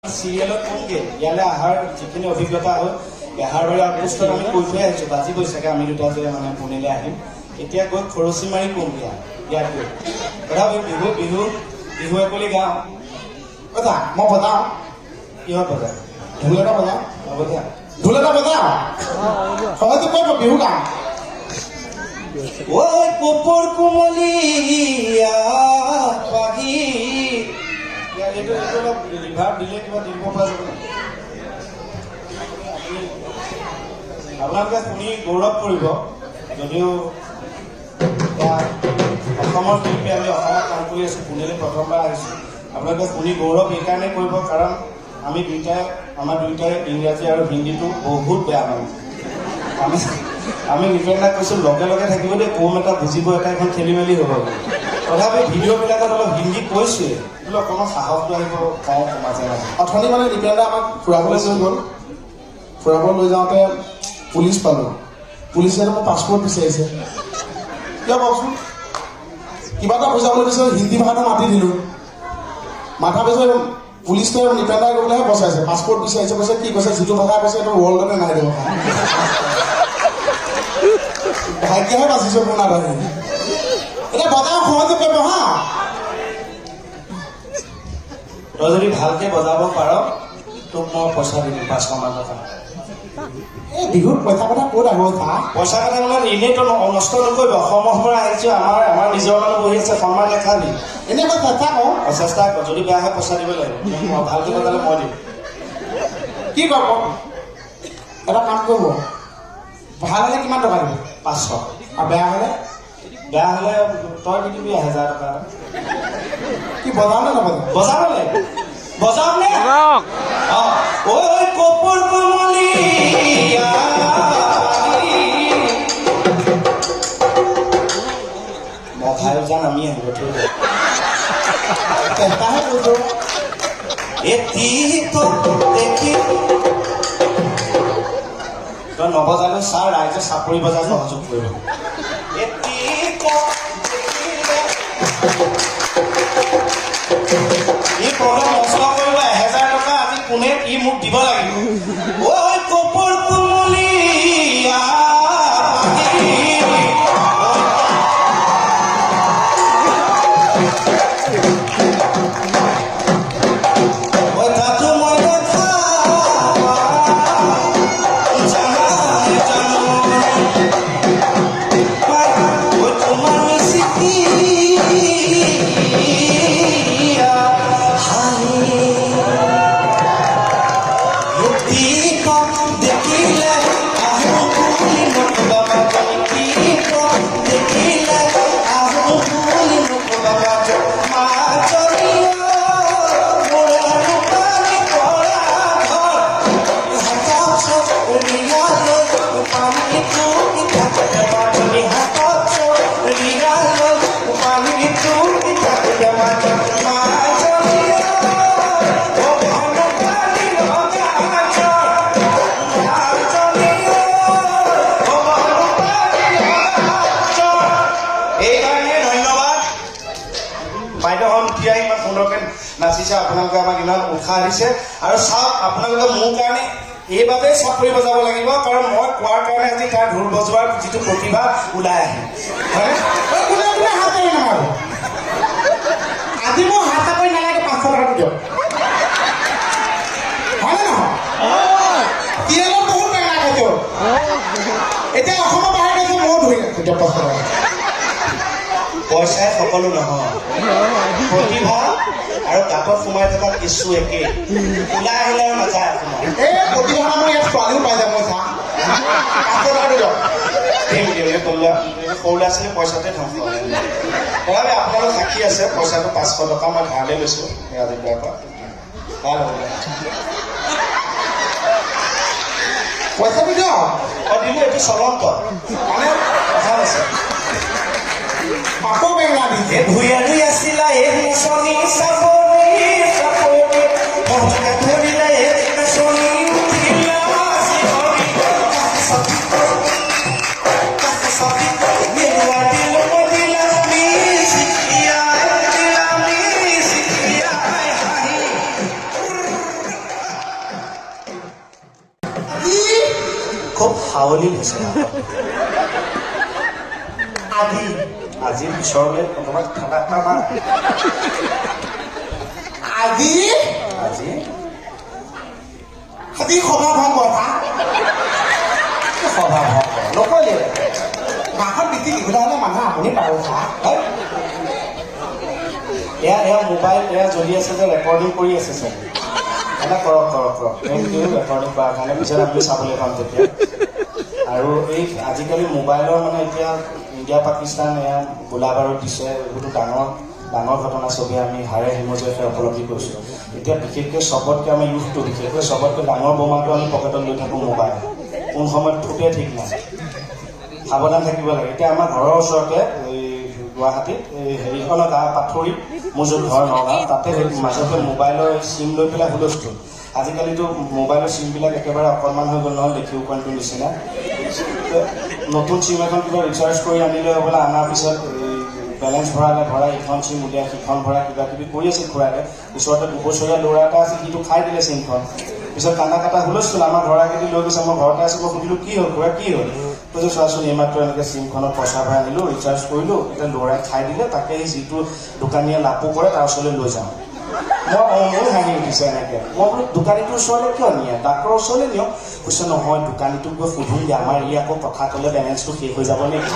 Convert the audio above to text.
চিৰিয়েলত কোনকে ইয়ালৈ অহাৰ যিখিনি অভিজ্ঞতা হ'ল এহাৰ বাৰে আগষ্টত আমি কৈ থৈ আহিছোঁ বাজি গৈ চাগে আমি দুটা যে মানে পুনেলৈ আহিম এতিয়া গৈ খৰচী মাৰি কোনকে ইয়াত গৈ তথাপি বিহু বিহু বিহু একলি গাওঁ কথা মই বজাওঁ কিহত বজাওঁ ঢোল এটা বজাওঁ হ'ব দিয়া ঢোল এটা বজাওঁ সহজে কৈ বিহু গাওঁ ঐ কোপৰ কোমলীয়া পাহি এইটো অলপ ৰিভাৰ দিলে কিবা দিব পৰা যাব আপোনালোকে শুনি গৌৰৱ কৰিব যদিও অসমৰ শিল্পী আমি অসমত কাম কৰি আছোঁ পুনেলৈ প্ৰথমবাৰ আহিছোঁ আপোনালোকে শুনি গৌৰৱ এইকাৰণে কৰিব কাৰণ আমি আমাৰ দুয়োটাই ইংৰাজী আৰু হিন্দীটো বহুত বেয়া মানে আমি নিপেন্দাক কৈছোঁ লগে লগে থাকিব দেই কোম এটা বুজিব এটা এখন খেলি মেলি হ'ব তথাপি ভিডিঅ'বিলাকত অলপ হিন্দী কৈছোঁৱে বোলো অকণমান সাহসটো আহিব কওঁ মাজে মাজে অথনি মানে নিপেন্দা আমাক ফুৰাবলৈ লৈ গ'ল ফুৰাব লৈ যাওঁতে পুলিচ পালোঁ পুলিচে মোক পাছপৰ্ট বিচাৰিছে কিয় কওকচোন কিবা এটা বুজাবলৈ বিচাৰিছে হিন্দী ভাষাটো মাতি দিলোঁ মাথা পিছত পুলিচটোৱে নিপেন্দাই গৈ পেলাইহে বচাইছে পাছপৰ্ট বিচাৰিছে কৈছে কি কৈছে যিটো ভাষা কৈছে এইটো ৱৰ্ল্ডতে নাই দিব ভাগ্যহে বাচিছোঁ শুনা ধৰি এতিয়া বজাব সহজে কৰিব হা তই যদি ভালকে বজাব পাৰ তোক মই পইচা দিম 500মান টকা এই বিহুত পইচা কথা ক'ত আহিব পইচা কথা মানে এনেইতো নষ্ট নকৰিব অসমৰ পৰা আহিছোঁ আমাৰ নিজৰ মানুহ বহি আছে সন্মান দেখাবি এনেই মই চেষ্টা কৰোঁ চেষ্টা কৰ যদি বেয়া হয় পইচা দিব লাগিব ভালকে বজালে মই দিম কি কৰিব এটা কাম কৰিব ভাল হ'লে কিমান টকা দিব 500 আৰু বেয়া হ'লে তই কি দিবি 1000 টকা কি বজাও নে নবজাও বজাব লাগিব বজাওক নে ঐ কপৰ কোমলীয়া মই ঘাইও যাম আমি আহিব ঠিক চেষ্টাহে কৰিছোঁ দেখি তই নবজালেও ছাৰ ৰাইজে চাপৰি বজাই সহযোগ কৰিব ই প্ৰগ্ৰাম নষ্ট কৰিব 1000 টকা আজি কোনে ই মোক দিব লাগিব ঐ কপৰ কোমলীয়া নাচিছে আপোনালোকে আমাক ইমান উৎসাহ দিছে আৰু চাওক আপোনালোকে মোৰ কাৰণে এইবাবেই চাপৰি বজাব লাগিব কাৰণ মই কোৱাৰ কাৰণে আজি তাৰ ঢোল বজোৱাৰ যিটো প্ৰতিভা ওলাই আহে আজি মোৰ হাত চাপৰি নালাগে 500 টকাটো দিয়ক হয়নে নহয় তিয়েলত বহুত বেঙা খাইছো এতিয়া অসমৰ বাহিৰত গৈছে ময়ো ধৰি এতিয়া 500 টকা পইচাই সকলো নহয় প্ৰতিভা আৰু গাঁতত সোমাই থকা কিছু একেই ওলাই আহিলে আৰু নাযায় এই প্ৰতিভা নামৰ ইয়াত ছোৱালীও পাই যাব মই চাম সৰু ল'ৰা ছোৱালী পইচাতে ধ্বংস তথাপি আপোনালোক সাক্ষী আছে পইচাটো 500 টকা মই ধাৰলৈ লৈছোঁ ৰাজীৱদাৰ পৰা ভাল হ'ব পইচাটো দিয়ক দিলোঁ এইটো চলন্ত মানে কথা আছে আকৌ বেঙা দিছে ভূঞাৰী আছিলা এই নাচনী চাপৰি ধৰিলা এই নাচনী খুব সাৱলীল হৈছে আজি পিছৰলৈ অকণমান ঠাণ্ডা ঠাণ্ডা আজি আজি আজি সভা ভংগ কথা সভা ভংগ নকৰিলে মাখন বিক্ৰী দিবলৈ হ'লে মানুহ আপুনি পাৰোঁ খা এয়া মোবাইল এয়া জ্বলি আছে যে ৰেকৰ্ডিং কৰি আছে চাগে এটা কৰক থেংক ইউ ৰেকৰ্ডিং কৰাৰ কাৰণে পিছত আমি চাবলৈ পাম তেতিয়া আৰু এই আজিকালি মোবাইলৰ মানে এতিয়া ইণ্ডিয়া পাকিস্তান এয়া গোলা বাৰুদ দিছে এইবোৰতো ডাঙৰ ঘটনা ছবি আমি হাড়ে হিমজে উপলব্ধি কৰিছোঁ এতিয়া বিশেষকৈ চবতকৈ আমাৰ ইউথটো বিশেষকৈ চবতকৈ ডাঙৰ বোমাটো আমি পকেটত লৈ থাকোঁ মোবাইল কোন সময়ত ফুটে ঠিক নাই সাৱধান থাকিব লাগে এতিয়া আমাৰ ঘৰৰ ওচৰতে এই গুৱাহাটীত এই হেৰিখনৰ গাঁও পাথৰি মোৰ য'ত ঘৰ নগাঁও তাতে মাজতে মোবাইলৰ চিম লৈ পেলাই হুলস্থুল আজিকালিতো মোবাইলৰ চিমবিলাক একেবাৰে অকণমান হৈ গ'ল নহয় দেখি উপায়টোৰ নিচিনা নতুন চিম এখন কিবা ৰিচাৰ্জ কৰি আনিলে হ'বলে অনাৰ পিছত বেলেঞ্চ ভৰাই ইখন চিম উলিয়াই সিখন ভৰাই কিবা কিবি কৰি আছিল খুৰাকে ওচৰতে 2 বছৰীয়া ল'ৰা এটা আছিল সিটো খাই দিলে চিমখন পিছত কান্দা কাটা হুলস্থুল আমাৰ ঘৰ আগেদি লৈ গৈছে মই ঘৰতে আছোঁ মই সুধিলোঁ কি হ'ল খুৰা কি হ'ল কৈছোঁ চোৱাচোন এইমাত্ৰ এনেকৈ চিমখনত পইচা ভৰাই আনিলোঁ ৰিচাৰ্জ কৰিলোঁ এতিয়া ল'ৰাই খাই দিলে তাকে যিটো দোকানীয়ে লাপো কৰে তাৰ ওচৰলৈ লৈ যাওঁ মোৰ হাঁহি উঠিছে এনেকৈ মই বোলো দোকানীটোৰ ওচৰলৈ কিয় নিয়ে ডাক্তৰৰ ওচৰলৈ নিয়ক কৈছে নহয় দোকানীটোক গৈ সুধোঁগৈ আমাৰ ই আকৌ কথা ক'লে বেলেঞ্চটো শেষ হৈ যাব নেকি